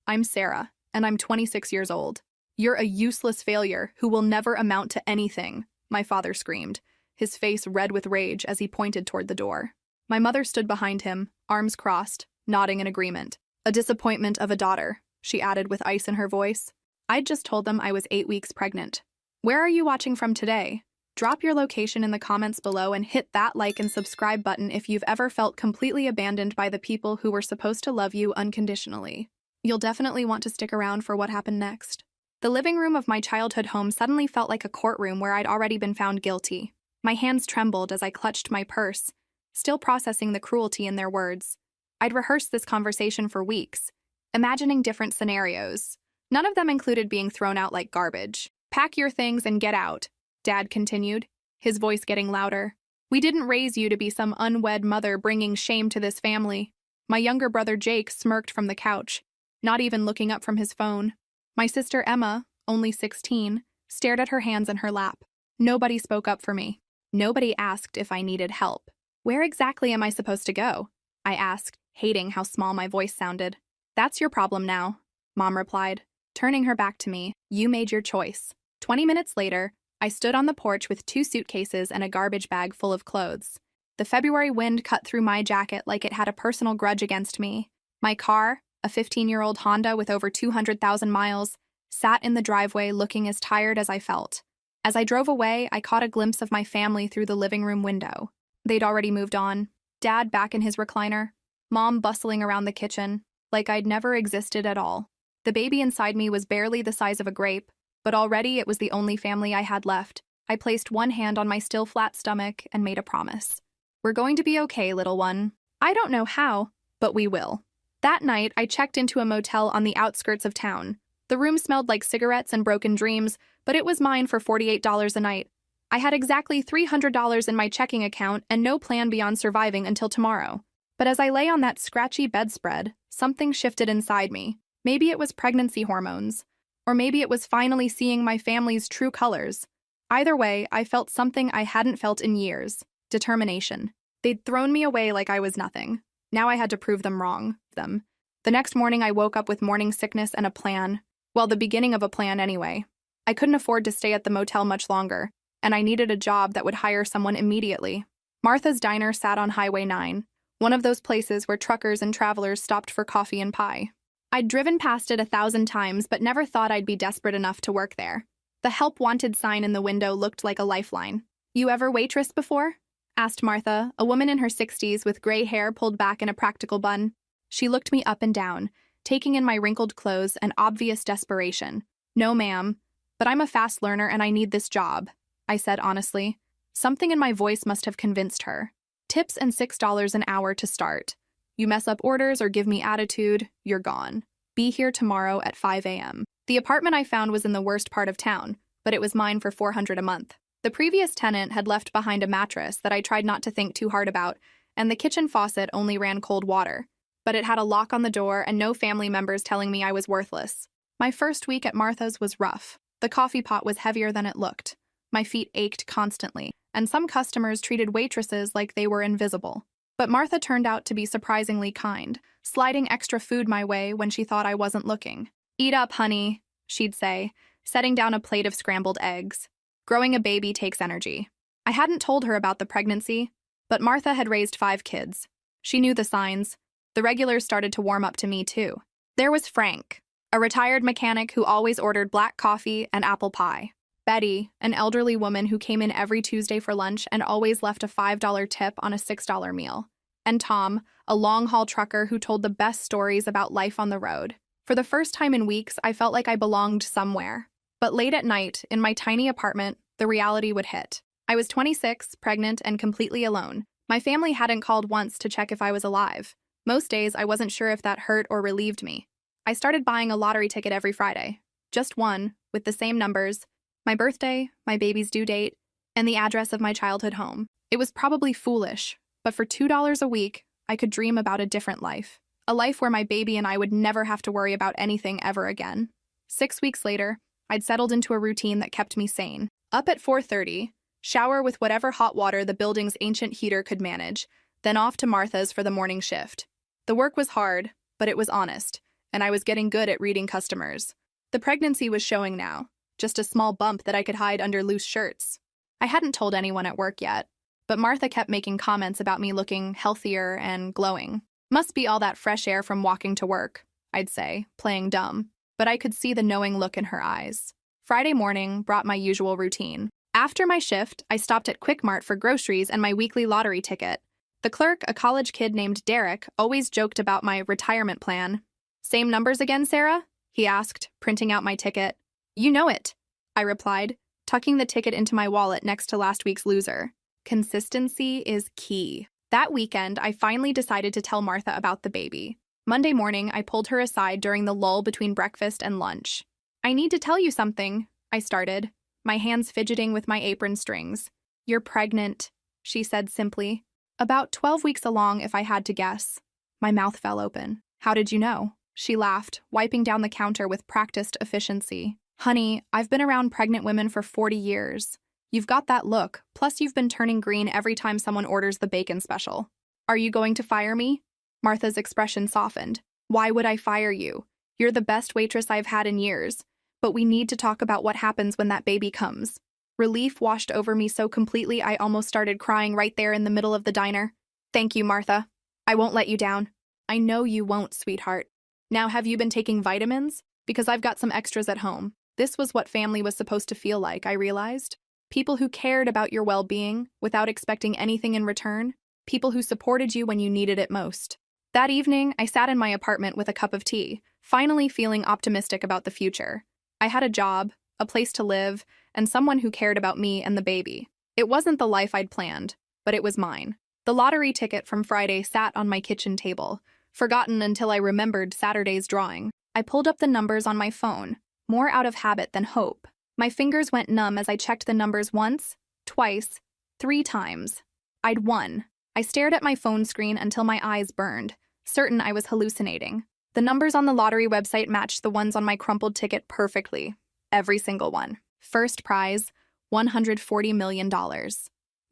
I'm Sarah, and I'm 26 years old. You're a useless failure who will never amount to anything, my father screamed, his face red with rage as he pointed toward the door. My mother stood behind him, arms crossed, nodding in agreement. A disappointment of a daughter, she added with ice in her voice. I'd just told them I was 8 weeks pregnant. Where are you watching from today? Drop your location in the comments below and hit that like and subscribe button if you've ever felt completely abandoned by the people who were supposed to love you unconditionally. You'll definitely want to stick around for what happened next. The living room of my childhood home suddenly felt like a courtroom where I'd already been found guilty. My hands trembled as I clutched my purse, still processing the cruelty in their words. I'd rehearsed this conversation for weeks, imagining different scenarios. None of them included being thrown out like garbage. Pack your things and get out, Dad continued, his voice getting louder. We didn't raise you to be some unwed mother bringing shame to this family. My younger brother Jake smirked from the couch, not even looking up from his phone. My sister Emma, only 16, stared at her hands in her lap. Nobody spoke up for me. Nobody asked if I needed help. Where exactly am I supposed to go? I asked, hating how small my voice sounded. That's your problem now, Mom replied, turning her back to me. You made your choice. 20 minutes later, I stood on the porch with 2 suitcases and a garbage bag full of clothes. The February wind cut through my jacket like it had a personal grudge against me. My car, a 15-year-old Honda with over 200,000 miles, sat in the driveway looking as tired as I felt. As I drove away, I caught a glimpse of my family through the living room window. They'd already moved on. Dad back in his recliner, Mom bustling around the kitchen, like I'd never existed at all. The baby inside me was barely the size of a grape, but already it was the only family I had left. I placed one hand on my still flat stomach and made a promise. We're going to be okay, little one. I don't know how, but we will. That night, I checked into a motel on the outskirts of town. The room smelled like cigarettes and broken dreams, but it was mine for $48 a night. I had exactly $300 in my checking account and no plan beyond surviving until tomorrow. But as I lay on that scratchy bedspread, something shifted inside me. Maybe it was pregnancy hormones. Or maybe it was finally seeing my family's true colors. Either way, I felt something I hadn't felt in years. Determination. They'd thrown me away like I was nothing. Now I had to prove them wrong. The next morning I woke up with morning sickness and a plan. Well, the beginning of a plan anyway. I couldn't afford to stay at the motel much longer, and I needed a job that would hire someone immediately. Martha's Diner sat on Highway 9, one of those places where truckers and travelers stopped for coffee and pie. I'd driven past it 1,000 times, but never thought I'd be desperate enough to work there. The help wanted sign in the window looked like a lifeline. You ever waitress before? Asked Martha, a woman in her 60s with gray hair pulled back in a practical bun. She looked me up and down, taking in my wrinkled clothes and obvious desperation. No, ma'am, but I'm a fast learner and I need this job, I said honestly. Something in my voice must have convinced her. Tips and $6 an hour to start. You mess up orders or give me attitude, you're gone. Be here tomorrow at 5 a.m. The apartment I found was in the worst part of town, but it was mine for $400 a month. The previous tenant had left behind a mattress that I tried not to think too hard about, and the kitchen faucet only ran cold water. But it had a lock on the door and no family members telling me I was worthless. My first week at Martha's was rough. The coffee pot was heavier than it looked. My feet ached constantly, and some customers treated waitresses like they were invisible. But Martha turned out to be surprisingly kind, sliding extra food my way when she thought I wasn't looking. Eat up, honey, she'd say, setting down a plate of scrambled eggs. Growing a baby takes energy. I hadn't told her about the pregnancy, but Martha had raised 5 kids. She knew the signs. The regulars started to warm up to me, too. There was Frank, a retired mechanic who always ordered black coffee and apple pie. Betty, an elderly woman who came in every Tuesday for lunch and always left a $5 tip on a $6 meal. And Tom, a long-haul trucker who told the best stories about life on the road. For the first time in weeks, I felt like I belonged somewhere. But late at night, in my tiny apartment, the reality would hit. I was 26, pregnant, and completely alone. My family hadn't called once to check if I was alive. Most days, I wasn't sure if that hurt or relieved me. I started buying a lottery ticket every Friday. Just one, with the same numbers, my birthday, my baby's due date, and the address of my childhood home. It was probably foolish, but for $2 a week, I could dream about a different life. A life where my baby and I would never have to worry about anything ever again. 6 weeks later, I'd settled into a routine that kept me sane. Up at 4:30, shower with whatever hot water the building's ancient heater could manage, then off to Martha's for the morning shift. The work was hard, but it was honest, and I was getting good at reading customers. The pregnancy was showing now, just a small bump that I could hide under loose shirts. I hadn't told anyone at work yet, but Martha kept making comments about me looking healthier and glowing. Must be all that fresh air from walking to work, I'd say, playing dumb, but I could see the knowing look in her eyes. Friday morning brought my usual routine. After my shift, I stopped at Quick Mart for groceries and my weekly lottery ticket. The clerk, a college kid named Derek, always joked about my retirement plan. "Same numbers again, Sarah?" he asked, printing out my ticket. "You know it," I replied, tucking the ticket into my wallet next to last week's loser. Consistency is key. That weekend, I finally decided to tell Martha about the baby. Monday morning, I pulled her aside during the lull between breakfast and lunch. "I need to tell you something," I started, my hands fidgeting with my apron strings. "You're pregnant," she said simply. "About 12 weeks along, if I had to guess." My mouth fell open. "How did you know?" She laughed, wiping down the counter with practiced efficiency. "Honey, I've been around pregnant women for 40 years. You've got that look, plus you've been turning green every time someone orders the bacon special. Are you going to fire me?" Martha's expression softened. "Why would I fire you? You're the best waitress I've had in years. But we need to talk about what happens when that baby comes." Relief washed over me so completely I almost started crying right there in the middle of the diner. "Thank you, Martha. I won't let you down." "I know you won't, sweetheart. Now, have you been taking vitamins? Because I've got some extras at home." This was what family was supposed to feel like, I realized. People who cared about your well-being without expecting anything in return. People who supported you when you needed it most. That evening, I sat in my apartment with a cup of tea, finally feeling optimistic about the future. I had a job, a place to live, and someone who cared about me and the baby. It wasn't the life I'd planned, but it was mine. The lottery ticket from Friday sat on my kitchen table, forgotten until I remembered Saturday's drawing. I pulled up the numbers on my phone, more out of habit than hope. My fingers went numb as I checked the numbers once, twice, 3 times. I'd won. I stared at my phone screen until my eyes burned, certain I was hallucinating. The numbers on the lottery website matched the ones on my crumpled ticket perfectly. Every single one. First prize, $140 million.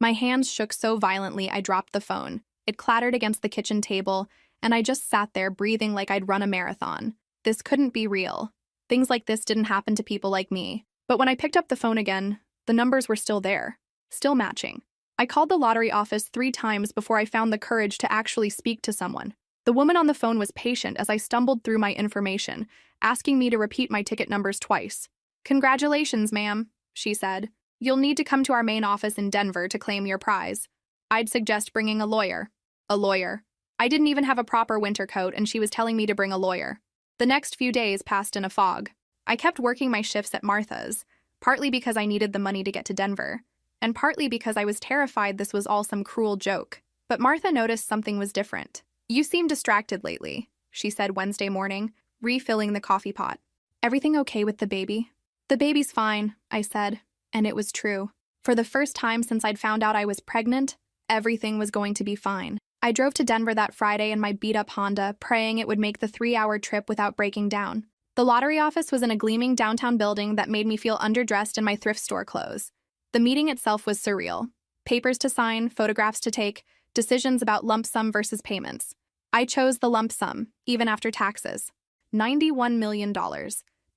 My hands shook so violently I dropped the phone. It clattered against the kitchen table, and I just sat there breathing like I'd run a marathon. This couldn't be real. Things like this didn't happen to people like me. But when I picked up the phone again, the numbers were still there, still matching. I called the lottery office 3 times before I found the courage to actually speak to someone. The woman on the phone was patient as I stumbled through my information, asking me to repeat my ticket numbers twice. "Congratulations, ma'am," she said. "You'll need to come to our main office in Denver to claim your prize. I'd suggest bringing a lawyer." A lawyer. I didn't even have a proper winter coat, and she was telling me to bring a lawyer. The next few days passed in a fog. I kept working my shifts at Martha's, partly because I needed the money to get to Denver, and partly because I was terrified this was all some cruel joke. But Martha noticed something was different. "You seem distracted lately," she said Wednesday morning, refilling the coffee pot. "Everything okay with the baby?" "The baby's fine," I said, and it was true. For the first time since I'd found out I was pregnant, everything was going to be fine. I drove to Denver that Friday in my beat-up Honda, praying it would make the 3-hour trip without breaking down. The lottery office was in a gleaming downtown building that made me feel underdressed in my thrift store clothes. The meeting itself was surreal. Papers to sign, photographs to take, decisions about lump sum versus payments. I chose the lump sum, even after taxes. $91 million,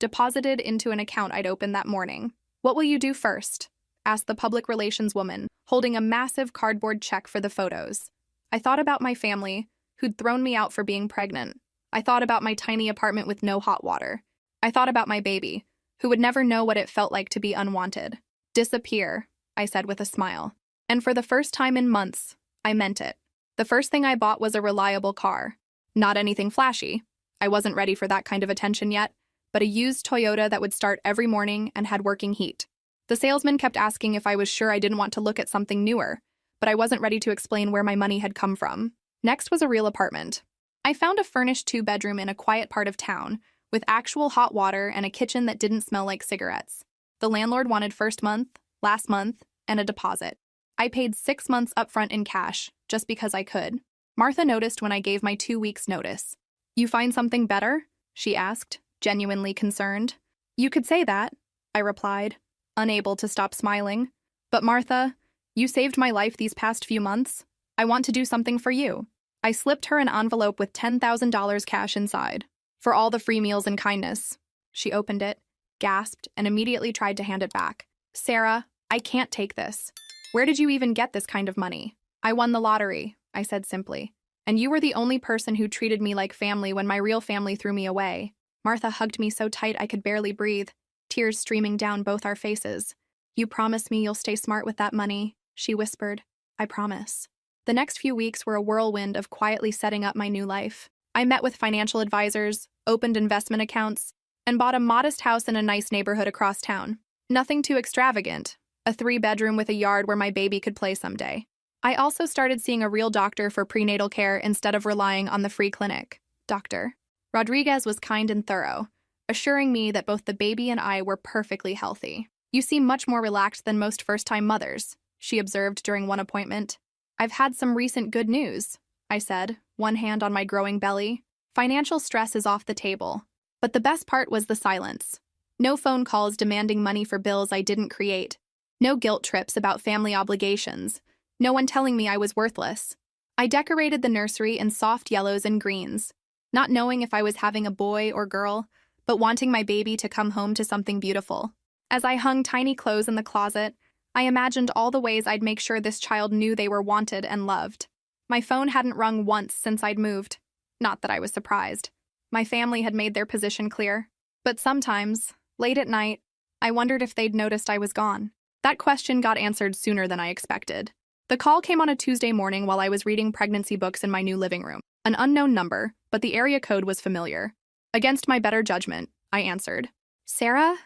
deposited into an account I'd opened that morning. "What will you do first?" asked the public relations woman, holding a massive cardboard check for the photos. I thought about my family, who'd thrown me out for being pregnant. I thought about my tiny apartment with no hot water. I thought about my baby, who would never know what it felt like to be unwanted. "Disappear," I said with a smile. And for the first time in months, I meant it. The first thing I bought was a reliable car. Not anything flashy. I wasn't ready for that kind of attention yet, but a used Toyota that would start every morning and had working heat. The salesman kept asking if I was sure I didn't want to look at something newer, but I wasn't ready to explain where my money had come from. Next was a real apartment. I found a furnished 2-bedroom in a quiet part of town, with actual hot water and a kitchen that didn't smell like cigarettes. The landlord wanted first month, last month, and a deposit. I paid 6 months upfront in cash, just because I could. Martha noticed when I gave my 2 weeks' notice. "You find something better?" she asked, genuinely concerned. "You could say that," I replied, unable to stop smiling. "But Martha, you saved my life these past few months. I want to do something for you." I slipped her an envelope with $10,000 cash inside. For all the free meals and kindness. She opened it, gasped, and immediately tried to hand it back. Sarah, I can't take this. Where did you even get this kind of money? I won the lottery, I said simply. And you were the only person who treated me like family when my real family threw me away. Martha hugged me so tight I could barely breathe, tears streaming down both our faces. You promise me you'll stay smart with that money, she whispered. I promise. The next few weeks were a whirlwind of quietly setting up my new life. I met with financial advisors, opened investment accounts, and bought a modest house in a nice neighborhood across town. Nothing too extravagant, a 3-bedroom with a yard where my baby could play someday. I also started seeing a real doctor for prenatal care instead of relying on the free clinic. Dr. Rodriguez was kind and thorough, assuring me that both the baby and I were perfectly healthy. You seem much more relaxed than most first-time mothers, she observed during one appointment. I've had some recent good news, I said, one hand on my growing belly. Financial stress is off the table. But the best part was the silence. No phone calls demanding money for bills I didn't create. No guilt trips about family obligations. No one telling me I was worthless. I decorated the nursery in soft yellows and greens, not knowing if I was having a boy or girl, but wanting my baby to come home to something beautiful. As I hung tiny clothes in the closet, I imagined all the ways I'd make sure this child knew they were wanted and loved. My phone hadn't rung once since I'd moved. Not that I was surprised. My family had made their position clear. But sometimes, late at night, I wondered if they'd noticed I was gone. That question got answered sooner than I expected. The call came on a Tuesday morning while I was reading pregnancy books in my new living room. An unknown number, but the area code was familiar. Against my better judgment, I answered. Sarah,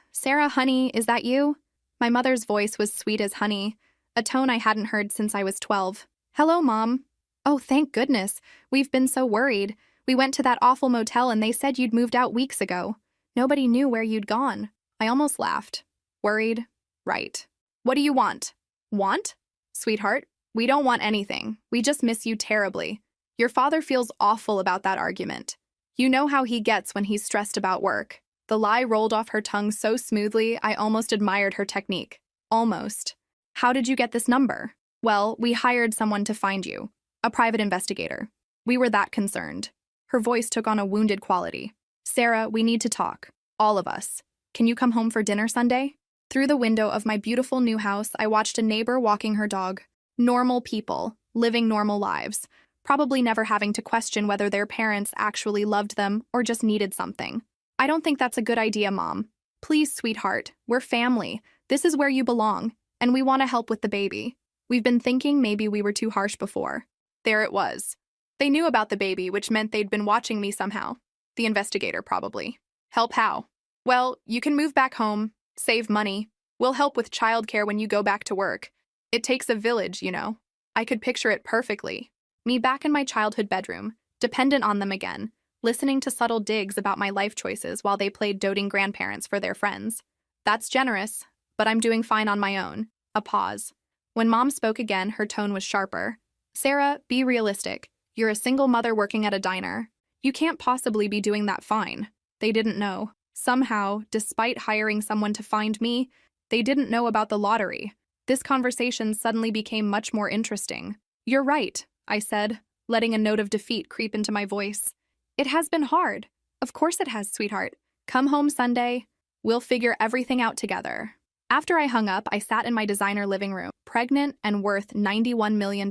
honey, is that you? My mother's voice was sweet as honey, a tone I hadn't heard since I was 12. Hello, Mom. Oh, thank goodness. We've been so worried. We went to that awful motel and they said you'd moved out weeks ago. Nobody knew where you'd gone. I almost laughed. Worried? Right. What do you want? Want? Sweetheart, we don't want anything. We just miss you terribly. Your father feels awful about that argument. You know how he gets when he's stressed about work. The lie rolled off her tongue so smoothly, I almost admired her technique. Almost. How did you get this number? Well, we hired someone to find you. A private investigator. We were that concerned. Her voice took on a wounded quality. Sarah, we need to talk. All of us. Can you come home for dinner Sunday? Through the window of my beautiful new house, I watched a neighbor walking her dog. Normal people, living normal lives, probably never having to question whether their parents actually loved them or just needed something. I don't think that's a good idea, Mom. Please, sweetheart, we're family. This is where you belong, and we want to help with the baby. We've been thinking maybe we were too harsh before. There it was. They knew about the baby, which meant they'd been watching me somehow. The investigator, probably. Help how? Well, you can move back home, save money. We'll help with childcare when you go back to work. It takes a village, you know. I could picture it perfectly. Me back in my childhood bedroom, dependent on them again, listening to subtle digs about my life choices while they played doting grandparents for their friends. That's generous, but I'm doing fine on my own. A pause. When Mom spoke again, her tone was sharper. Sarah, be realistic. You're a single mother working at a diner. You can't possibly be doing that fine. They didn't know. Somehow, despite hiring someone to find me, they didn't know about the lottery. This conversation suddenly became much more interesting. You're right, I said, letting a note of defeat creep into my voice. It has been hard. Of course it has, sweetheart. Come home Sunday. We'll figure everything out together. After I hung up, I sat in my designer living room, pregnant and worth $91 million,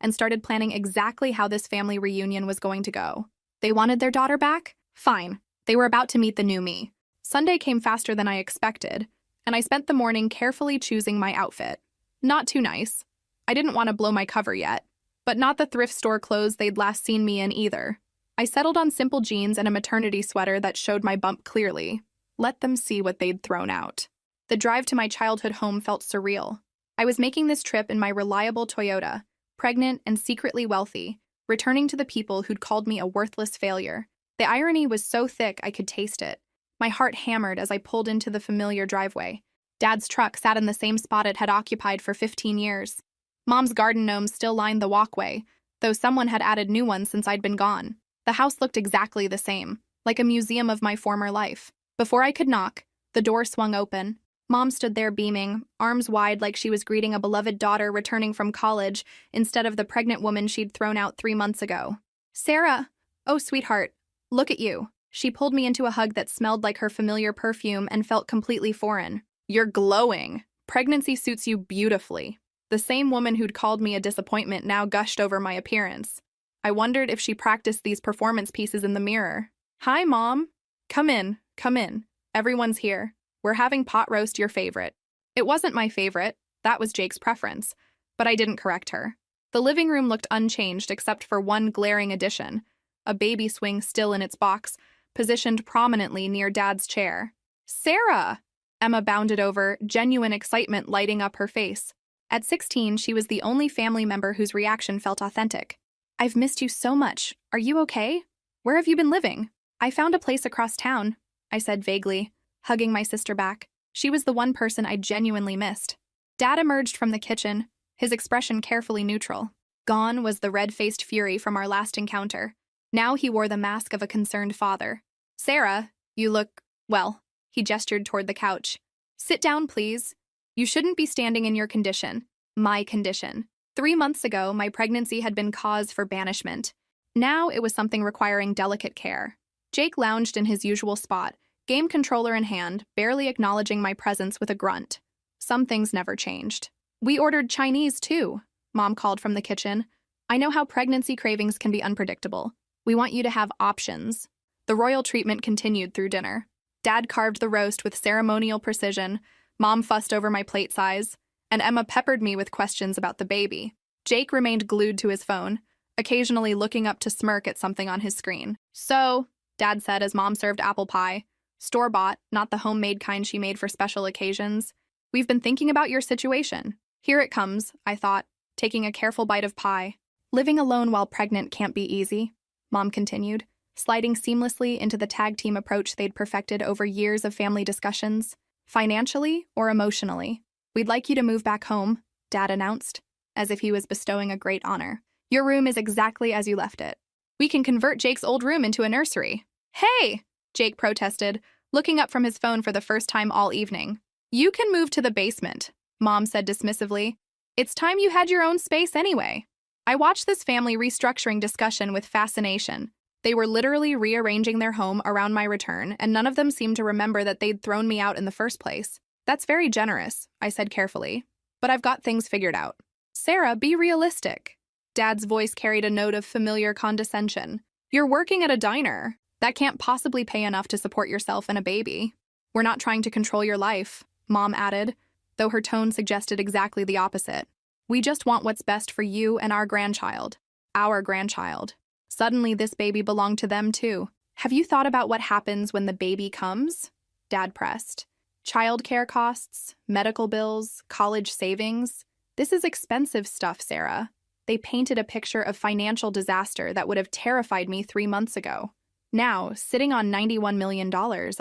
and started planning exactly how this family reunion was going to go. They wanted their daughter back? Fine. They were about to meet the new me. Sunday came faster than I expected, and I spent the morning carefully choosing my outfit. Not too nice. I didn't want to blow my cover yet, but not the thrift store clothes they'd last seen me in either. I settled on simple jeans and a maternity sweater that showed my bump clearly. Let them see what they'd thrown out. The drive to my childhood home felt surreal. I was making this trip in my reliable Toyota, pregnant and secretly wealthy, returning to the people who'd called me a worthless failure. The irony was so thick I could taste it. My heart hammered as I pulled into the familiar driveway. Dad's truck sat in the same spot it had occupied for 15 years. Mom's garden gnomes still lined the walkway, though someone had added new ones since I'd been gone. The house looked exactly the same, like a museum of my former life. Before I could knock, the door swung open. Mom stood there beaming, arms wide like she was greeting a beloved daughter returning from college instead of the pregnant woman she'd thrown out 3 months ago. Sarah! Oh, sweetheart, look at you. She pulled me into a hug that smelled like her familiar perfume and felt completely foreign. "You're glowing. Pregnancy suits you beautifully." The same woman who'd called me a disappointment now gushed over my appearance. I wondered if she practiced these performance pieces in the mirror. "Hi, Mom. Come in, come in. Everyone's here. We're having pot roast, your favorite." It wasn't my favorite. That was Jake's preference. But I didn't correct her. The living room looked unchanged except for one glaring addition: a baby swing still in its box, positioned prominently near Dad's chair. "Sarah!" Emma bounded over, genuine excitement lighting up her face. At 16, she was the only family member whose reaction felt authentic. "I've missed you so much. Are you okay? Where have you been living?" "I found a place across town," I said vaguely, hugging my sister back. She was the one person I genuinely missed. Dad emerged from the kitchen, his expression carefully neutral. Gone was the red-faced fury from our last encounter. Now he wore the mask of a concerned father. "Sarah, you look, well," he gestured toward the couch. "Sit down, please. You shouldn't be standing in your condition." My condition. 3 months ago, my pregnancy had been cause for banishment. Now it was something requiring delicate care. Jake lounged in his usual spot, game controller in hand, barely acknowledging my presence with a grunt. Some things never changed. "We ordered Chinese, too," Mom called from the kitchen. "I know how pregnancy cravings can be unpredictable. We want you to have options." The royal treatment continued through dinner. Dad carved the roast with ceremonial precision, Mom fussed over my plate size, and Emma peppered me with questions about the baby. Jake remained glued to his phone, occasionally looking up to smirk at something on his screen. "So," Dad said as Mom served apple pie, store-bought, not the homemade kind she made for special occasions, "we've been thinking about your situation." "Here it comes," I thought, taking a careful bite of pie. "Living alone while pregnant can't be easy," Mom continued, sliding seamlessly into the tag team approach they'd perfected over years of family discussions. "Financially or emotionally, we'd like you to move back home," Dad announced, as if he was bestowing a great honor. "Your room is exactly as you left it. We can convert Jake's old room into a nursery." "Hey!" Jake protested, looking up from his phone for the first time all evening. "You can move to the basement," Mom said dismissively. "It's time you had your own space anyway." I watched this family restructuring discussion with fascination. They were literally rearranging their home around my return, and none of them seemed to remember that they'd thrown me out in the first place. "That's very generous," I said carefully, "but I've got things figured out." "Sarah, be realistic." Dad's voice carried a note of familiar condescension. "You're working at a diner. That can't possibly pay enough to support yourself and a baby." "We're not trying to control your life," Mom added, though her tone suggested exactly the opposite. "We just want what's best for you and our grandchild." Our grandchild. Suddenly, this baby belonged to them, too. "Have you thought about what happens when the baby comes?" Dad pressed. "Childcare costs, medical bills, college savings. This is expensive stuff, Sarah." They painted a picture of financial disaster that would have terrified me 3 months ago. Now, sitting on $91 million,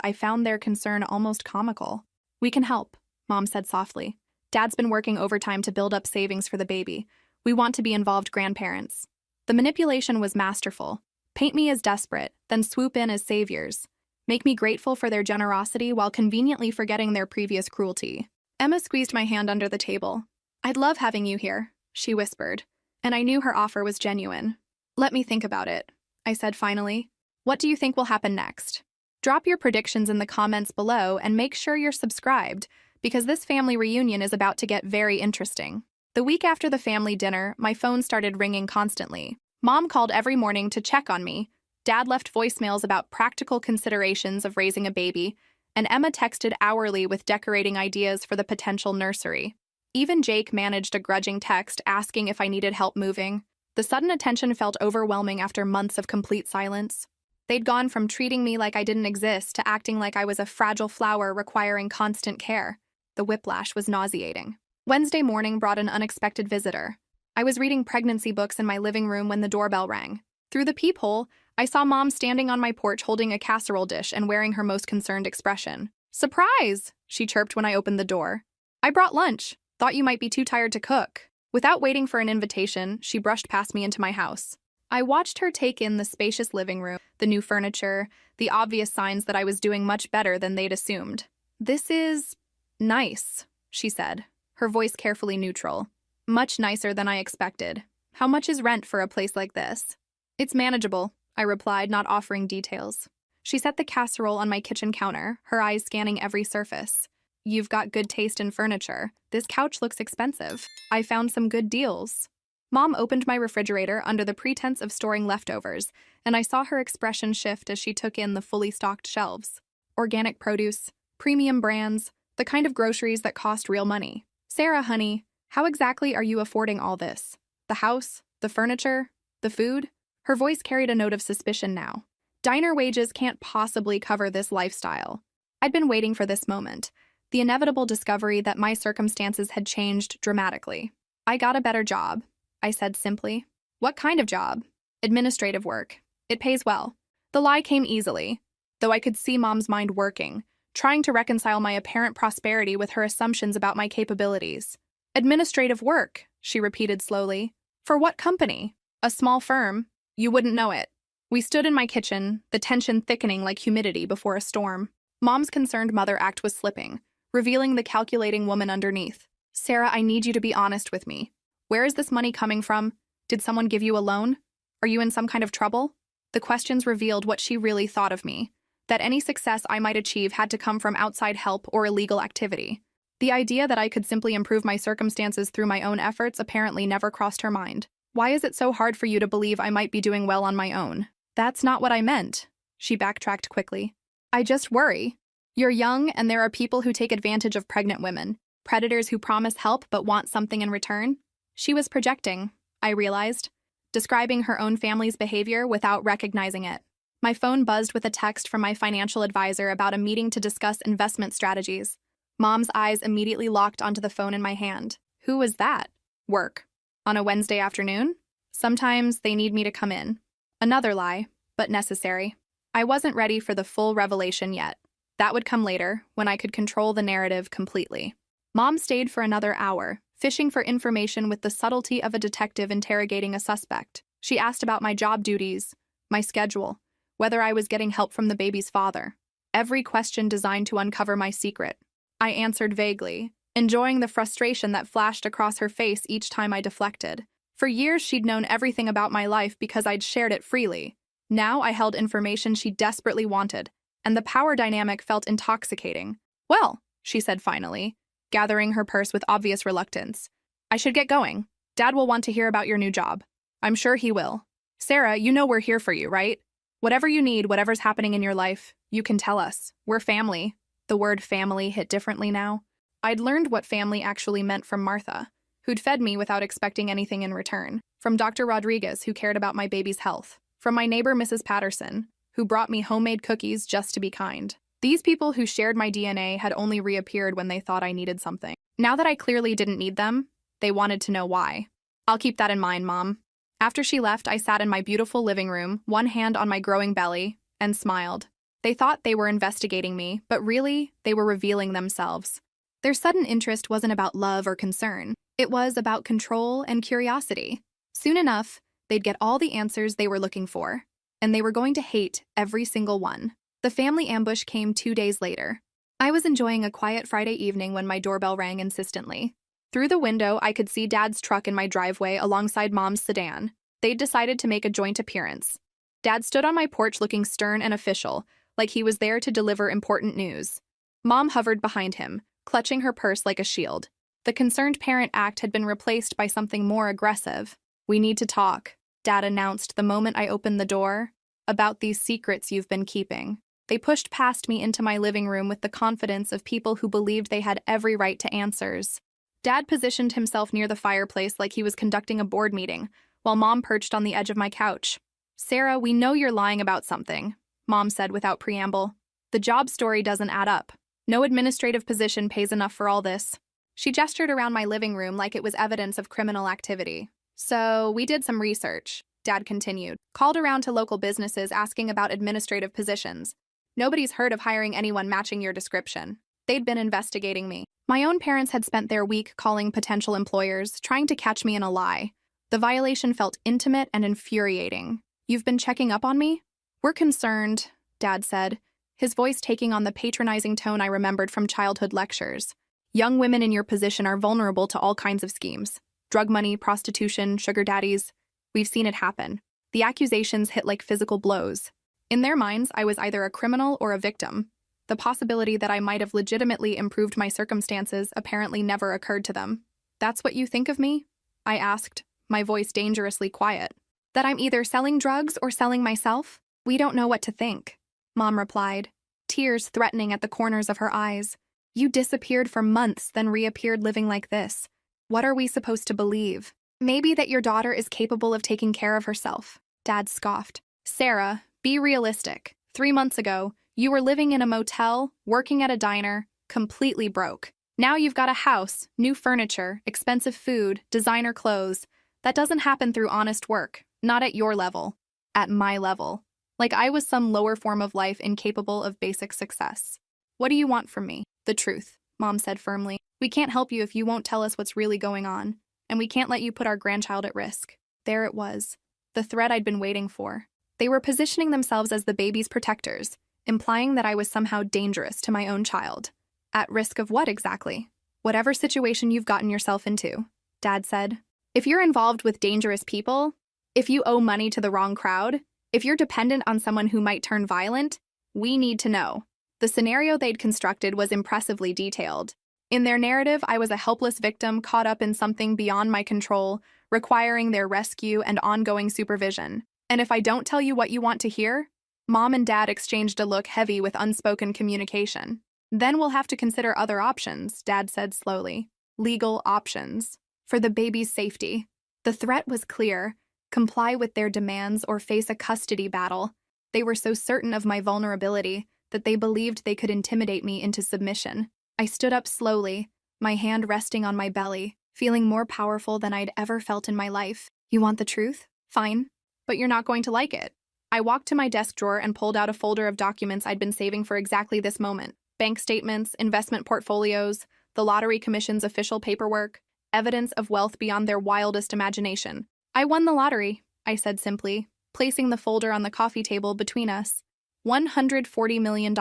I found their concern almost comical. "We can help," Mom said softly. "Dad's been working overtime to build up savings for the baby. We want to be involved grandparents." The manipulation was masterful. Paint me as desperate, then swoop in as saviors. Make me grateful for their generosity while conveniently forgetting their previous cruelty. Emma squeezed my hand under the table. "I'd love having you here," she whispered, and I knew her offer was genuine. "Let me think about it," I said finally. "What do you think will happen next?" Drop your predictions in the comments below and make sure you're subscribed, because this family reunion is about to get very interesting. The week after the family dinner, my phone started ringing constantly. Mom called every morning to check on me. Dad left voicemails about practical considerations of raising a baby, and Emma texted hourly with decorating ideas for the potential nursery. Even Jake managed a grudging text asking if I needed help moving. The sudden attention felt overwhelming after months of complete silence. They'd gone from treating me like I didn't exist to acting like I was a fragile flower requiring constant care. The whiplash was nauseating. Wednesday morning brought an unexpected visitor. I was reading pregnancy books in my living room when the doorbell rang. Through the peephole, I saw Mom standing on my porch holding a casserole dish and wearing her most concerned expression. "Surprise!" she chirped when I opened the door. "I brought lunch. Thought you might be too tired to cook." Without waiting for an invitation, she brushed past me into my house. I watched her take in the spacious living room, the new furniture, the obvious signs that I was doing much better than they'd assumed. "This is nice," she said, her voice carefully neutral. "Much nicer than I expected. How much is rent for a place like this?" "It's manageable," I replied, not offering details. She set the casserole on my kitchen counter, her eyes scanning every surface. "You've got good taste in furniture. This couch looks expensive. I found some good deals." Mom opened my refrigerator under the pretense of storing leftovers, and I saw her expression shift as she took in the fully stocked shelves. Organic produce, premium brands, the kind of groceries that cost real money. "Sarah, honey, how exactly are you affording all this? The house, the furniture, the food?" Her voice carried a note of suspicion now. "Diner wages can't possibly cover this lifestyle." I'd been waiting for this moment, the inevitable discovery that my circumstances had changed dramatically. "I got a better job," I said simply. "What kind of job?" "Administrative work. It pays well." The lie came easily, though I could see Mom's mind working, trying to reconcile my apparent prosperity with her assumptions about my capabilities. "Administrative work," she repeated slowly. "For what company?" "A small firm. You wouldn't know it." We stood in my kitchen, the tension thickening like humidity before a storm. Mom's concerned mother act was slipping, revealing the calculating woman underneath. "Sarah, I need you to be honest with me. Where is this money coming from? Did someone give you a loan? Are you in some kind of trouble?" The questions revealed what she really thought of me, that any success I might achieve had to come from outside help or illegal activity. The idea that I could simply improve my circumstances through my own efforts apparently never crossed her mind. "Why is it so hard for you to believe I might be doing well on my own?" "That's not what I meant," she backtracked quickly. "I just worry. You're young, and there are people who take advantage of pregnant women, predators who promise help but want something in return." She was projecting, I realized, describing her own family's behavior without recognizing it. My phone buzzed with a text from my financial advisor about a meeting to discuss investment strategies. Mom's eyes immediately locked onto the phone in my hand. Who was that? Work. On a Wednesday afternoon? Sometimes they need me to come in. Another lie, but necessary. I wasn't ready for the full revelation yet. That would come later, when I could control the narrative completely. Mom stayed for another hour, fishing for information with the subtlety of a detective interrogating a suspect. She asked about my job duties, my schedule, whether I was getting help from the baby's father. Every question designed to uncover my secret. I answered vaguely, enjoying the frustration that flashed across her face each time I deflected. For years, she'd known everything about my life because I'd shared it freely. Now I held information she desperately wanted, and the power dynamic felt intoxicating. "Well," she said finally, gathering her purse with obvious reluctance, "I should get going. Dad will want to hear about your new job." "I'm sure he will." "Sarah, you know we're here for you, right? Whatever you need, whatever's happening in your life, you can tell us. We're family." The word family hit differently now. I'd learned what family actually meant from Martha, who'd fed me without expecting anything in return, from Dr. Rodriguez, who cared about my baby's health, from my neighbor Mrs. Patterson, who brought me homemade cookies just to be kind. These people who shared my DNA had only reappeared when they thought I needed something. Now that I clearly didn't need them, they wanted to know why. "I'll keep that in mind, Mom." After she left, I sat in my beautiful living room, one hand on my growing belly, and smiled. They thought they were investigating me, but really, they were revealing themselves. Their sudden interest wasn't about love or concern. It was about control and curiosity. Soon enough, they'd get all the answers they were looking for, and they were going to hate every single one. The family ambush came 2 days later. I was enjoying a quiet Friday evening when my doorbell rang insistently. Through the window, I could see Dad's truck in my driveway alongside Mom's sedan. They'd decided to make a joint appearance. Dad stood on my porch looking stern and official, like he was there to deliver important news. Mom hovered behind him, clutching her purse like a shield. The concerned parent act had been replaced by something more aggressive. "We need to talk," Dad announced the moment I opened the door, "about these secrets you've been keeping." They pushed past me into my living room with the confidence of people who believed they had every right to answers. Dad positioned himself near the fireplace like he was conducting a board meeting, while Mom perched on the edge of my couch. "Sarah, we know you're lying about something," Mom said without preamble. "The job story doesn't add up. No administrative position pays enough for all this." She gestured around my living room like it was evidence of criminal activity. "So, we did some research," Dad continued. "Called around to local businesses asking about administrative positions. Nobody's heard of hiring anyone matching your description. They'd been investigating me. My own parents had spent their week calling potential employers, trying to catch me in a lie. The violation felt intimate and infuriating. "You've been checking up on me?" "We're concerned," Dad said, his voice taking on the patronizing tone I remembered from childhood lectures. "Young women in your position are vulnerable to all kinds of schemes. Drug money, prostitution, sugar daddies. We've seen it happen." The accusations hit like physical blows. In their minds, I was either a criminal or a victim. The possibility that I might have legitimately improved my circumstances apparently never occurred to them. "That's what you think of me?" I asked, my voice dangerously quiet. "That I'm either selling drugs or selling myself? We don't know what to think," Mom replied, tears threatening at the corners of her eyes. "You disappeared for months, then reappeared living like this. What are we supposed to believe? Maybe that your daughter is capable of taking care of herself," Dad scoffed. "Sarah, be realistic. 3 months ago, you were living in a motel, working at a diner, completely broke. Now you've got a house, new furniture, expensive food, designer clothes. That doesn't happen through honest work, not at your level. At my level. Like I was some lower form of life incapable of basic success. What do you want from me?" "The truth," Mom said firmly. "We can't help you if you won't tell us what's really going on, and we can't let you put our grandchild at risk." There it was, the threat I'd been waiting for. They were positioning themselves as the baby's protectors, implying that I was somehow dangerous to my own child. "At risk of what exactly?" "Whatever situation you've gotten yourself into," Dad said. "If you're involved with dangerous people, if you owe money to the wrong crowd, if you're dependent on someone who might turn violent, we need to know." The scenario they'd constructed was impressively detailed. In their narrative, I was a helpless victim caught up in something beyond my control, requiring their rescue and ongoing supervision. "And if I don't tell you what you want to hear?" Mom and Dad exchanged a look heavy with unspoken communication. "Then we'll have to consider other options," Dad said slowly. "Legal options. For the baby's safety." The threat was clear: comply with their demands or face a custody battle. They were so certain of my vulnerability that they believed they could intimidate me into submission. I stood up slowly, my hand resting on my belly, feeling more powerful than I'd ever felt in my life. "You want the truth? Fine. But you're not going to like it." I walked to my desk drawer and pulled out a folder of documents I'd been saving for exactly this moment. Bank statements, investment portfolios, the Lottery Commission's official paperwork, evidence of wealth beyond their wildest imagination. "I won the lottery," I said simply, placing the folder on the coffee table between us. $140 million.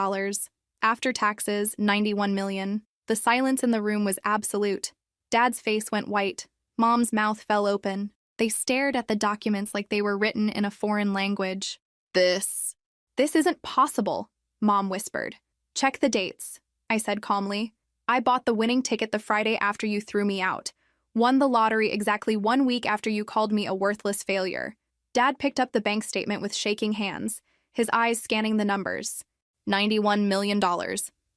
After taxes, $91 million. The silence in the room was absolute. Dad's face went white. Mom's mouth fell open. They stared at the documents like they were written in a foreign language. This isn't possible," Mom whispered. "Check the dates," I said calmly. "I bought the winning ticket the Friday after you threw me out. Won the lottery exactly 1 week after you called me a worthless failure." Dad picked up the bank statement with shaking hands, his eyes scanning the numbers. $91 million,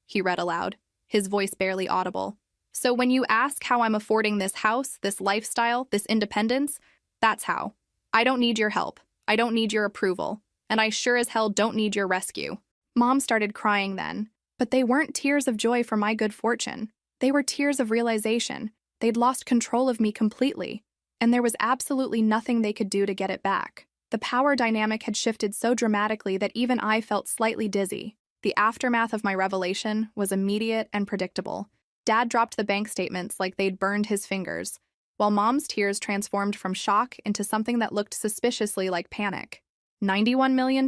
he read aloud, his voice barely audible. "So when you ask how I'm affording this house, this lifestyle, this independence, that's how. I don't need your help. I don't need your approval. And I sure as hell don't need your rescue." Mom started crying then, but they weren't tears of joy for my good fortune. They were tears of realization. They'd lost control of me completely, and there was absolutely nothing they could do to get it back. The power dynamic had shifted so dramatically that even I felt slightly dizzy. The aftermath of my revelation was immediate and predictable. Dad dropped the bank statements like they'd burned his fingers, while Mom's tears transformed from shock into something that looked suspiciously like panic. $91 million,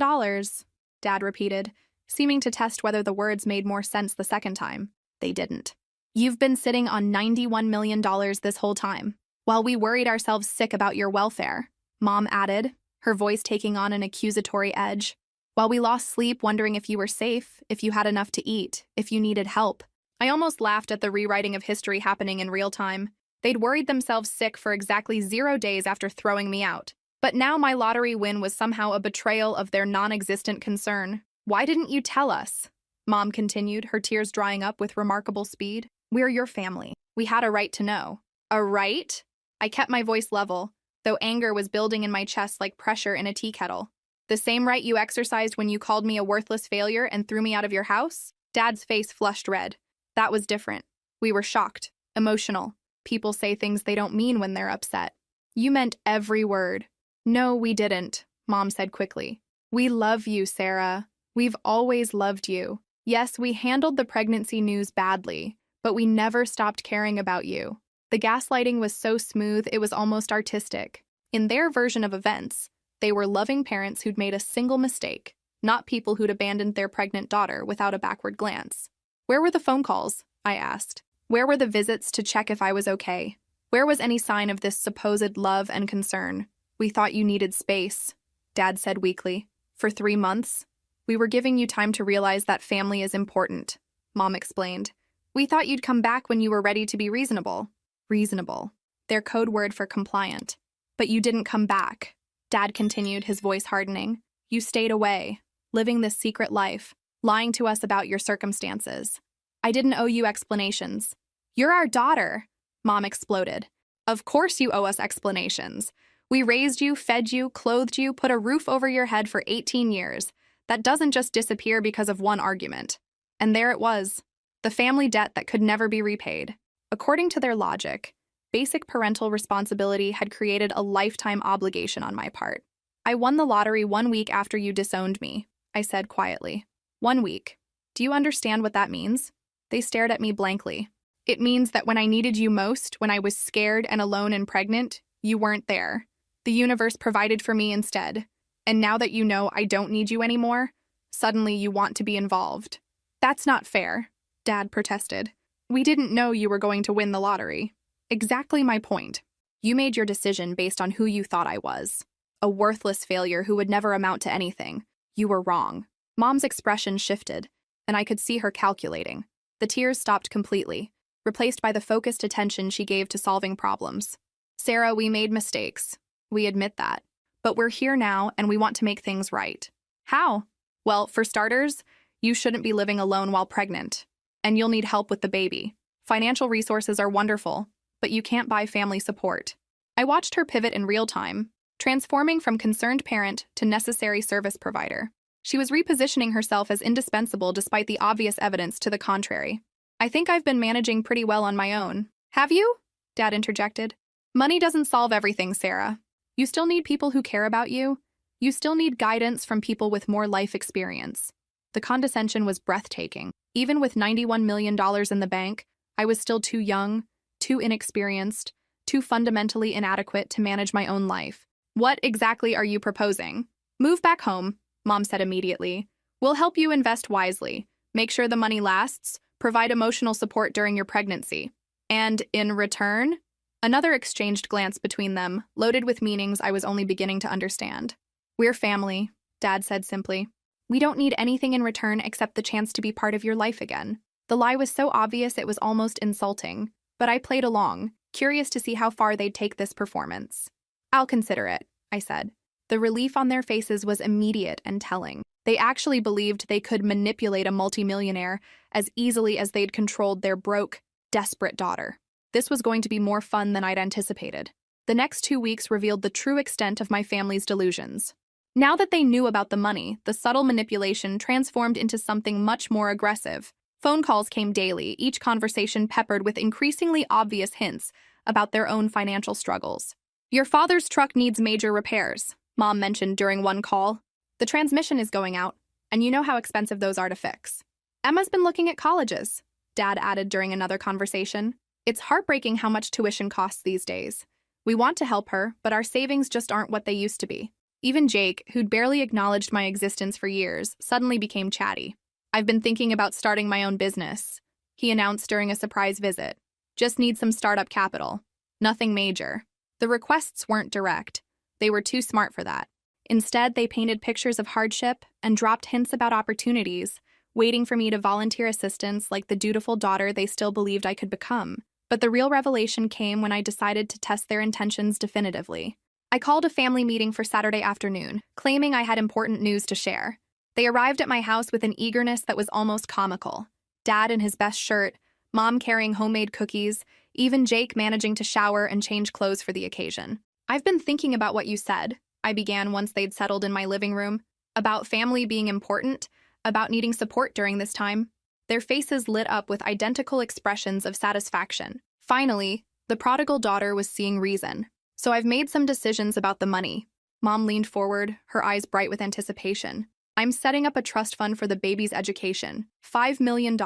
Dad repeated, seeming to test whether the words made more sense the second time. They didn't. "You've been sitting on $91 million this whole time, while we worried ourselves sick about your welfare," Mom added, her voice taking on an accusatory edge. "While we lost sleep wondering if you were safe, if you had enough to eat, if you needed help." I almost laughed at the rewriting of history happening in real time. They'd worried themselves sick for exactly 0 days after throwing me out. But now my lottery win was somehow a betrayal of their non-existent concern. "Why didn't you tell us?" Mom continued, her tears drying up with remarkable speed. "We're your family. We had a right to know." "A right?" I kept my voice level, though anger was building in my chest like pressure in a tea kettle. "The same right you exercised when you called me a worthless failure and threw me out of your house?" Dad's face flushed red. That was different. We were shocked, emotional. People say things they don't mean when they're upset. "You meant every word." "No, we didn't," Mom said quickly. "We love you, Sarah. We've always loved you. Yes, we handled the pregnancy news badly, but we never stopped caring about you." The gaslighting was so smooth it was almost artistic. In their version of events, they were loving parents who'd made a single mistake, not people who'd abandoned their pregnant daughter without a backward glance. "Where were the phone calls?" I asked. "Where were the visits to check if I was okay? Where was any sign of this supposed love and concern?" "We thought you needed space," Dad said weakly. "For 3 months, We were giving you time to realize that family is important, Mom explained. We thought you'd come back when you were ready to be reasonable. Reasonable. Their code word for compliant. But you didn't come back. Dad continued, his voice hardening. You stayed away, living this secret life, lying to us about your circumstances. I didn't owe you explanations. You're our daughter, Mom exploded. Of course you owe us explanations. We raised you, fed you, clothed you, put a roof over your head for 18 years. That doesn't just disappear because of one argument. And there it was, the family debt that could never be repaid. According to their logic, basic parental responsibility had created a lifetime obligation on my part. I won the lottery 1 week after you disowned me, I said quietly. 1 week. Do you understand what that means? They stared at me blankly. It means that when I needed you most, when I was scared and alone and pregnant, you weren't there. The universe provided for me instead. And now that you know I don't need you anymore, suddenly you want to be involved. That's not fair, Dad protested. We didn't know you were going to win the lottery. Exactly my point. You made your decision based on who you thought I was. A worthless failure who would never amount to anything. You were wrong. Mom's expression shifted, and I could see her calculating. The tears stopped completely, replaced by the focused attention she gave to solving problems. Sarah, we made mistakes. We admit that. But we're here now, and we want to make things right. How? Well, for starters, you shouldn't be living alone while pregnant. And you'll need help with the baby. Financial resources are wonderful, but you can't buy family support. I watched her pivot in real time, transforming from concerned parent to necessary service provider. She was repositioning herself as indispensable despite the obvious evidence to the contrary. I think I've been managing pretty well on my own. Have you? Dad interjected. Money doesn't solve everything, Sarah. You still need people who care about you. You still need guidance from people with more life experience. The condescension was breathtaking. Even with $91 million in the bank, I was still too young, too inexperienced, too fundamentally inadequate to manage my own life. What exactly are you proposing? Move back home, Mom said immediately. We'll help you invest wisely, make sure the money lasts, provide emotional support during your pregnancy. And in return? Another exchanged glance between them, loaded with meanings I was only beginning to understand. We're family, Dad said simply. We don't need anything in return except the chance to be part of your life again. The lie was so obvious it was almost insulting, but I played along, curious to see how far they'd take this performance. I'll consider it, I said. The relief on their faces was immediate and telling. They actually believed they could manipulate a multimillionaire as easily as they'd controlled their broke, desperate daughter. This was going to be more fun than I'd anticipated. The next 2 weeks revealed the true extent of my family's delusions. Now that they knew about the money, the subtle manipulation transformed into something much more aggressive. Phone calls came daily, each conversation peppered with increasingly obvious hints about their own financial struggles. Your father's truck needs major repairs, Mom mentioned during one call. The transmission is going out, and you know how expensive those are to fix. Emma's been looking at colleges, Dad added during another conversation. It's heartbreaking how much tuition costs these days. We want to help her, but our savings just aren't what they used to be. Even Jake, who'd barely acknowledged my existence for years, suddenly became chatty. I've been thinking about starting my own business, he announced during a surprise visit. Just need some startup capital. Nothing major. The requests weren't direct. They were too smart for that. Instead, they painted pictures of hardship and dropped hints about opportunities, waiting for me to volunteer assistance like the dutiful daughter they still believed I could become. But the real revelation came when I decided to test their intentions definitively. I called a family meeting for Saturday afternoon, claiming I had important news to share. They arrived at my house with an eagerness that was almost comical. Dad in his best shirt, Mom carrying homemade cookies, even Jake managing to shower and change clothes for the occasion. I've been thinking about what you said, I began once they'd settled in my living room, about family being important, about needing support during this time. Their faces lit up with identical expressions of satisfaction. Finally, the prodigal daughter was seeing reason. So I've made some decisions about the money. Mom leaned forward, her eyes bright with anticipation. I'm setting up a trust fund for the baby's education. $5 million,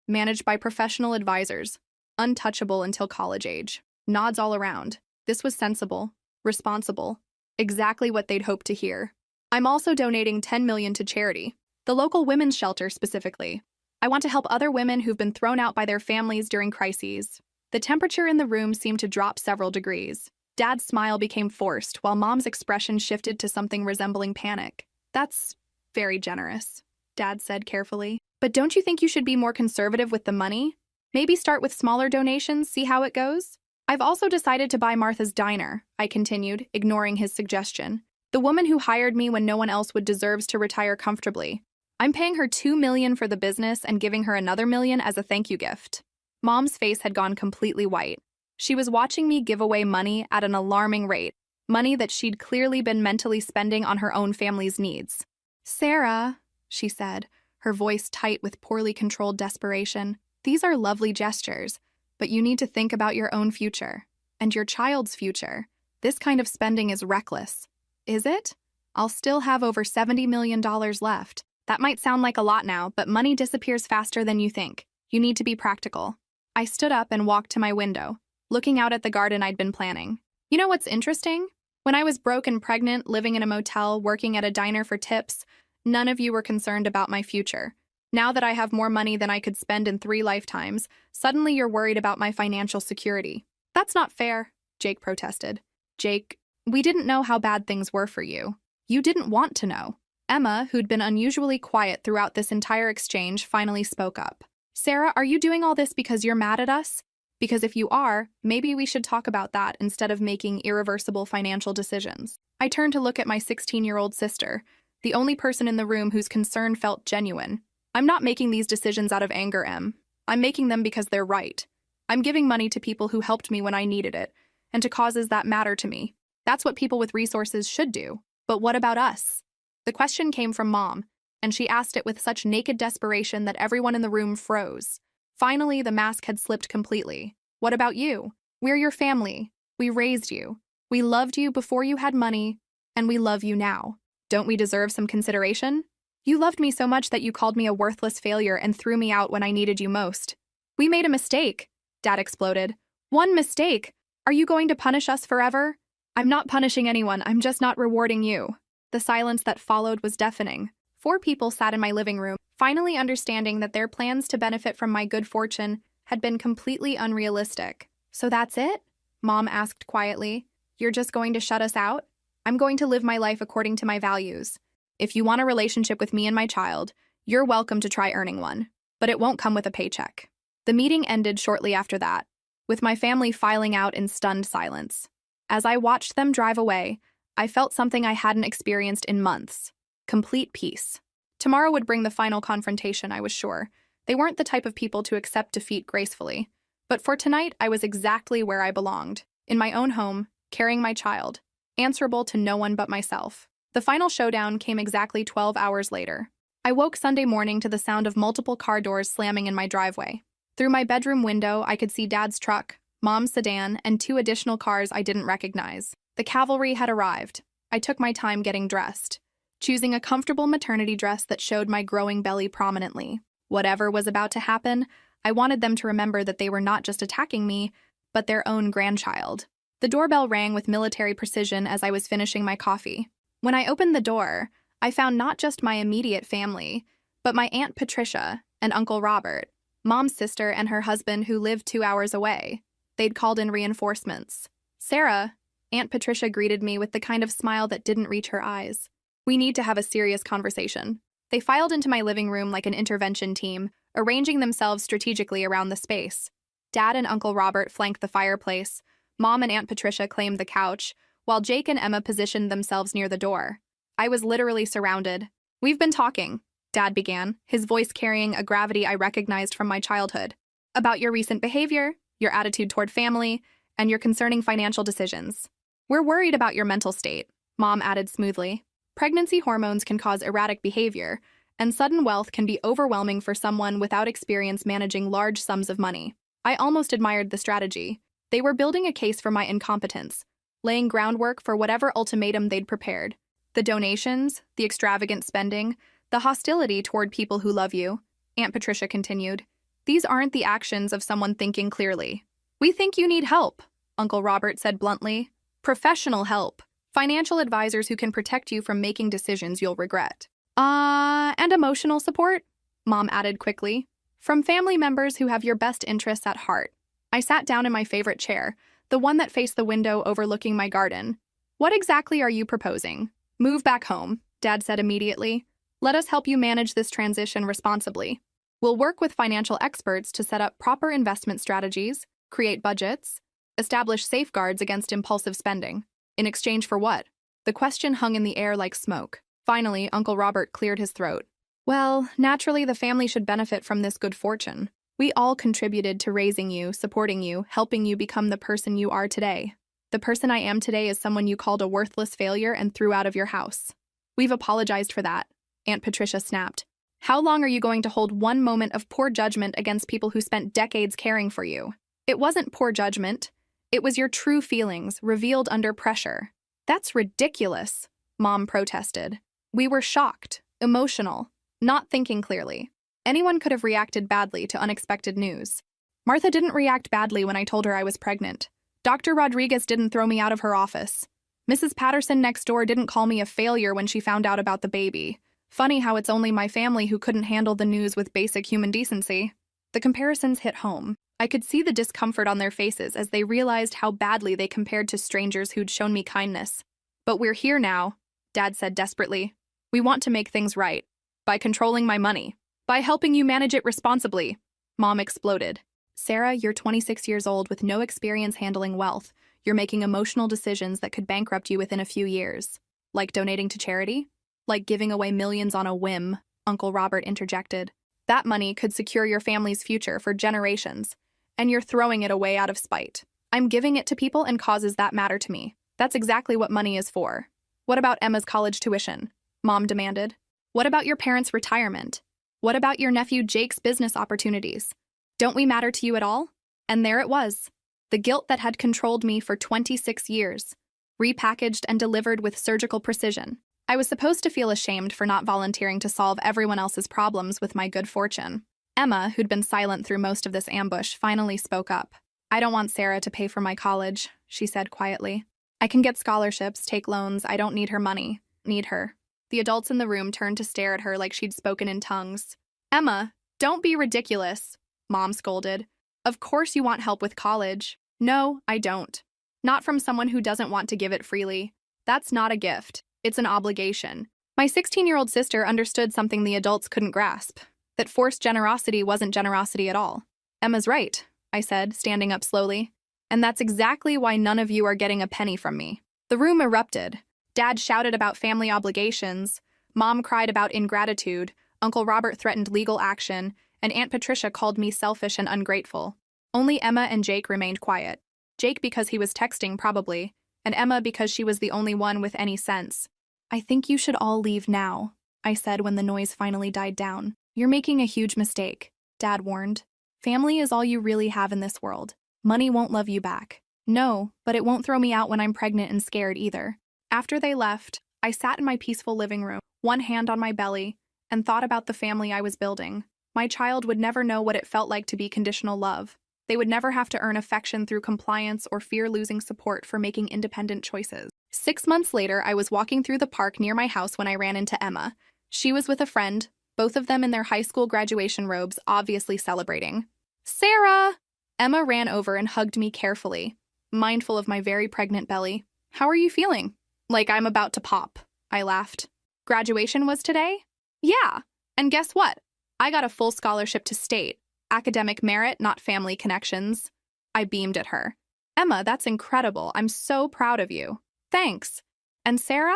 managed by professional advisors. Untouchable until college age. Nods all around. This was sensible, responsible, exactly what they'd hoped to hear. I'm also donating $10 million to charity, the local women's shelter specifically. I want to help other women who've been thrown out by their families during crises. The temperature in the room seemed to drop several degrees. Dad's smile became forced, while Mom's expression shifted to something resembling panic. That's Very generous, Dad said carefully. But don't you think you should be more conservative with the money? Maybe start with smaller donations, see how it goes? I've also decided to buy Martha's diner, I continued, ignoring his suggestion. The woman who hired me when no one else would deserves to retire comfortably. I'm paying her $2 million for the business and giving her another $1 million as a thank you gift. Mom's face had gone completely white. She was watching me give away money at an alarming rate, money that she'd clearly been mentally spending on her own family's needs. Sarah, she said, her voice tight with poorly controlled desperation, these are lovely gestures, but you need to think about your own future and your child's future. This kind of spending is reckless. Is it? I'll still have over $70 million left. That might sound like a lot now, but money disappears faster than you think. You need to be practical. I stood up and walked to my window, looking out at the garden I'd been planning. You know what's interesting? When I was broke and pregnant, living in a motel, working at a diner for tips, none of you were concerned about my future. Now that I have more money than I could spend in 3 lifetimes, suddenly you're worried about my financial security. That's not fair, Jake protested. Jake, we didn't know how bad things were for you. You didn't want to know. Emma, who'd been unusually quiet throughout this entire exchange, finally spoke up. Sarah, are you doing all this because you're mad at us? Because if you are, maybe we should talk about that instead of making irreversible financial decisions. I turned to look at my 16-year-old sister, the only person in the room whose concern felt genuine. I'm not making these decisions out of anger, Em. I'm making them because they're right. I'm giving money to people who helped me when I needed it, and to causes that matter to me. That's what people with resources should do. But what about us? The question came from Mom, and she asked it with such naked desperation that everyone in the room froze. Finally, the mask had slipped completely. What about you? We're your family. We raised you. We loved you before you had money, and we love you now. Don't we deserve some consideration? You loved me so much that you called me a worthless failure and threw me out when I needed you most. We made a mistake, Dad exploded. One mistake. Are you going to punish us forever? I'm not punishing anyone, I'm just not rewarding you. The silence that followed was deafening. 4 people sat in my living room, finally understanding that their plans to benefit from my good fortune had been completely unrealistic. So that's it? Mom asked quietly. You're just going to shut us out? I'm going to live my life according to my values. If you want a relationship with me and my child, you're welcome to try earning one. But it won't come with a paycheck. The meeting ended shortly after that, with my family filing out in stunned silence. As I watched them drive away, I felt something I hadn't experienced in months. Complete peace. Tomorrow would bring the final confrontation, I was sure. They weren't the type of people to accept defeat gracefully. But for tonight, I was exactly where I belonged. In my own home, carrying my child, answerable to no one but myself. The final showdown came exactly 12 hours later. I woke Sunday morning to the sound of multiple car doors slamming in my driveway. Through my bedroom window, I could see Dad's truck, Mom's sedan, and 2 additional cars I didn't recognize. The cavalry had arrived. I took my time getting dressed, choosing a comfortable maternity dress that showed my growing belly prominently. Whatever was about to happen, I wanted them to remember that they were not just attacking me, but their own grandchild. The doorbell rang with military precision as I was finishing my coffee. When I opened the door, I found not just my immediate family, but my Aunt Patricia and Uncle Robert, Mom's sister and her husband who lived 2 hours away. They'd called in reinforcements. Sarah, Aunt Patricia greeted me with the kind of smile that didn't reach her eyes. We need to have a serious conversation. They filed into my living room like an intervention team, arranging themselves strategically around the space. Dad and Uncle Robert flanked the fireplace. Mom and Aunt Patricia claimed the couch, while Jake and Emma positioned themselves near the door. I was literally surrounded. We've been talking, Dad began, his voice carrying a gravity I recognized from my childhood. About your recent behavior, your attitude toward family, and your concerning financial decisions. We're worried about your mental state, Mom added smoothly. Pregnancy hormones can cause erratic behavior, and sudden wealth can be overwhelming for someone without experience managing large sums of money. I almost admired the strategy. They were building a case for my incompetence, laying groundwork for whatever ultimatum they'd prepared. The donations, the extravagant spending, the hostility toward people who love you, Aunt Patricia continued. These aren't the actions of someone thinking clearly. We think you need help, Uncle Robert said bluntly. Professional help. Financial advisors who can protect you from making decisions you'll regret. And emotional support, Mom added quickly. From family members who have your best interests at heart. I sat down in my favorite chair, the one that faced the window overlooking my garden. What exactly are you proposing? Move back home, Dad said immediately. Let us help you manage this transition responsibly. We'll work with financial experts to set up proper investment strategies, create budgets, establish safeguards against impulsive spending. In exchange for what? The question hung in the air like smoke. Finally, Uncle Robert cleared his throat. Well, naturally, the family should benefit from this good fortune. We all contributed to raising you, supporting you, helping you become the person you are today. The person I am today is someone you called a worthless failure and threw out of your house. We've apologized for that, Aunt Patricia snapped. How long are you going to hold one moment of poor judgment against people who spent decades caring for you? It wasn't poor judgment. It was your true feelings, revealed under pressure. That's ridiculous, Mom protested. We were shocked, emotional, not thinking clearly. Anyone could have reacted badly to unexpected news. Martha didn't react badly when I told her I was pregnant. Dr. Rodriguez didn't throw me out of her office. Mrs. Patterson next door didn't call me a failure when she found out about the baby. Funny how it's only my family who couldn't handle the news with basic human decency. The comparisons hit home. I could see the discomfort on their faces as they realized how badly they compared to strangers who'd shown me kindness. But we're here now, Dad said desperately. We want to make things right. By controlling my money. By helping you manage it responsibly. Mom exploded. Sarah, you're 26 years old with no experience handling wealth. You're making emotional decisions that could bankrupt you within a few years. Like donating to charity? Like giving away millions on a whim, Uncle Robert interjected. That money could secure your family's future for generations, and you're throwing it away out of spite. I'm giving it to people and causes that matter to me. That's exactly what money is for. What about Emma's college tuition? Mom demanded. What about your parents' retirement? What about your nephew Jake's business opportunities? Don't we matter to you at all? And there it was. The guilt that had controlled me for 26 years, repackaged and delivered with surgical precision. I was supposed to feel ashamed for not volunteering to solve everyone else's problems with my good fortune. Emma, who'd been silent through most of this ambush, finally spoke up. I don't want Sarah to pay for my college, she said quietly. I can get scholarships, take loans. I don't need her money. Need her. The adults in the room turned to stare at her like she'd spoken in tongues. Emma, don't be ridiculous, Mom scolded. Of course you want help with college. No, I don't. Not from someone who doesn't want to give it freely. That's not a gift. It's an obligation. My 16-year-old sister understood something the adults couldn't grasp, that forced generosity wasn't generosity at all. Emma's right, I said, standing up slowly. And that's exactly why none of you are getting a penny from me. The room erupted. Dad shouted about family obligations, Mom cried about ingratitude, Uncle Robert threatened legal action, and Aunt Patricia called me selfish and ungrateful. Only Emma and Jake remained quiet. Jake because he was texting, probably, and Emma because she was the only one with any sense. I think you should all leave now, I said when the noise finally died down. You're making a huge mistake, Dad warned. Family is all you really have in this world. Money won't love you back. No, but it won't throw me out when I'm pregnant and scared either. After they left, I sat in my peaceful living room, one hand on my belly, and thought about the family I was building. My child would never know what it felt like to be conditional love. They would never have to earn affection through compliance or fear losing support for making independent choices. 6 months later, I was walking through the park near my house when I ran into Emma. She was with a friend, both of them in their high school graduation robes, obviously celebrating. Sarah! Emma ran over and hugged me carefully, mindful of my very pregnant belly. How are you feeling? Like I'm about to pop, I laughed. Graduation was today? Yeah. And guess what? I got a full scholarship to state. Academic merit, not family connections. I beamed at her. Emma, that's incredible. I'm so proud of you. Thanks. And Sarah?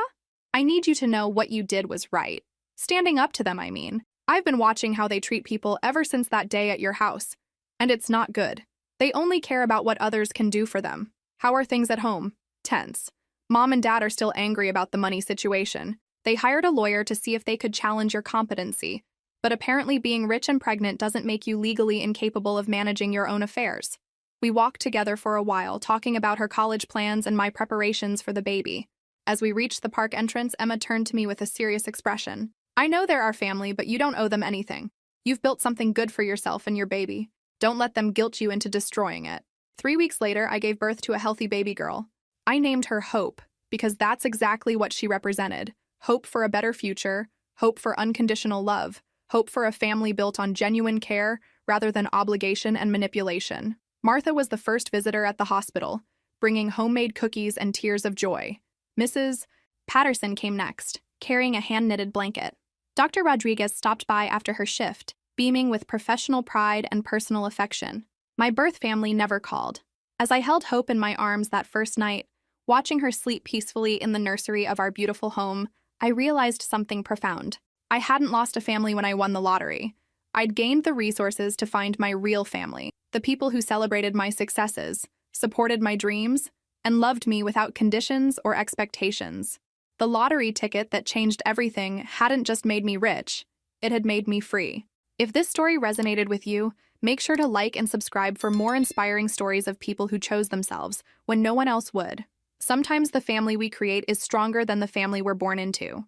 I need you to know what you did was right. Standing up to them, I mean. I've been watching how they treat people ever since that day at your house. And it's not good. They only care about what others can do for them. How are things at home? Tense. Mom and Dad are still angry about the money situation. They hired a lawyer to see if they could challenge your competency. But apparently being rich and pregnant doesn't make you legally incapable of managing your own affairs. We walked together for a while, talking about her college plans and my preparations for the baby. As we reached the park entrance, Emma turned to me with a serious expression. I know they're our family, but you don't owe them anything. You've built something good for yourself and your baby. Don't let them guilt you into destroying it. 3 weeks later, I gave birth to a healthy baby girl. I named her Hope, because that's exactly what she represented. Hope for a better future, hope for unconditional love, hope for a family built on genuine care rather than obligation and manipulation. Martha was the first visitor at the hospital, bringing homemade cookies and tears of joy. Mrs. Patterson came next, carrying a hand-knitted blanket. Dr. Rodriguez stopped by after her shift, beaming with professional pride and personal affection. My birth family never called. As I held Hope in my arms that first night, watching her sleep peacefully in the nursery of our beautiful home, I realized something profound. I hadn't lost a family when I won the lottery. I'd gained the resources to find my real family, the people who celebrated my successes, supported my dreams, and loved me without conditions or expectations. The lottery ticket that changed everything hadn't just made me rich, it had made me free. If this story resonated with you, make sure to like and subscribe for more inspiring stories of people who chose themselves when no one else would. Sometimes the family we create is stronger than the family we're born into.